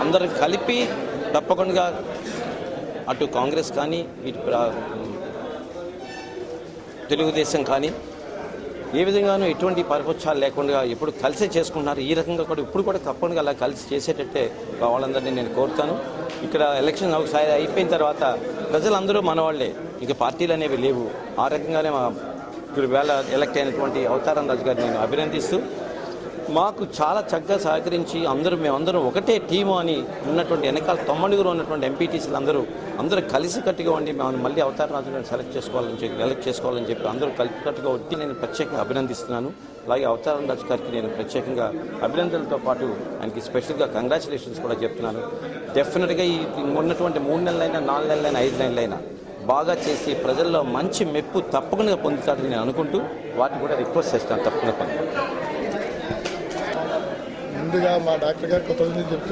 అందరం కలిపి తప్పకుండా అటు కాంగ్రెస్ కానీ ఇటు తెలుగుదేశం కానీ ఏ విధంగానూ ఎటువంటి పరిపక్షాలు లేకుండా ఎప్పుడు కలిసి చేసుకుంటున్నారు. ఈ రకంగా కూడా ఇప్పుడు కూడా తప్పకుండా అలా కలిసి చేసేటట్టే వాళ్ళందరినీ నేను కోరుతాను. ఇక్కడ ఎలక్షన్ ఒకసారి అయిపోయిన తర్వాత ప్రజలందరూ మనవాళ్లే, ఇంకా పార్టీలు అనేవి లేవు. ఆ రకంగానే ఇప్పుడు వేళ ఎలక్ట్ అయినటువంటి అవతారం రాజు గారిని నేను అభినందిస్తూ, మాకు చాలా చక్కగా సహకరించి మేమందరం ఒకటే టీము అని ఉన్నటువంటి వెనకాల 90 ఉన్నటువంటి ఎంపీటీసీలు అందరూ కలిసికట్టుగా ఉండి మేము మళ్ళీ అవతార రాజు గారిని ఎలక్ట్ చేసుకోవాలని చెప్పి అందరూ కలిసికట్టుగా వచ్చి నేను ప్రత్యేకంగా అభినందిస్తున్నాను. అలాగే అవతారం రాజు గారికి నేను ప్రత్యేకంగా అభినందనలతో పాటు ఆయనకి స్పెషల్గా కంగ్రాచులేషన్స్ కూడా చెప్తున్నాను. డెఫినెట్గా ఈ ఉన్నటువంటి 3 నెలలైనా 4 నెలలైనా 5 నెలలైనా బాగా చేసి ప్రజల్లో మంచి మెప్పు తప్పకుండా పొందుతారని నేను అనుకుంటూ వాటిని కూడా రిక్వెస్ట్ చేస్తాను. తప్పకుండా ముందుగా మా డాక్టర్ గారు కొత్త చెప్తున్నారు.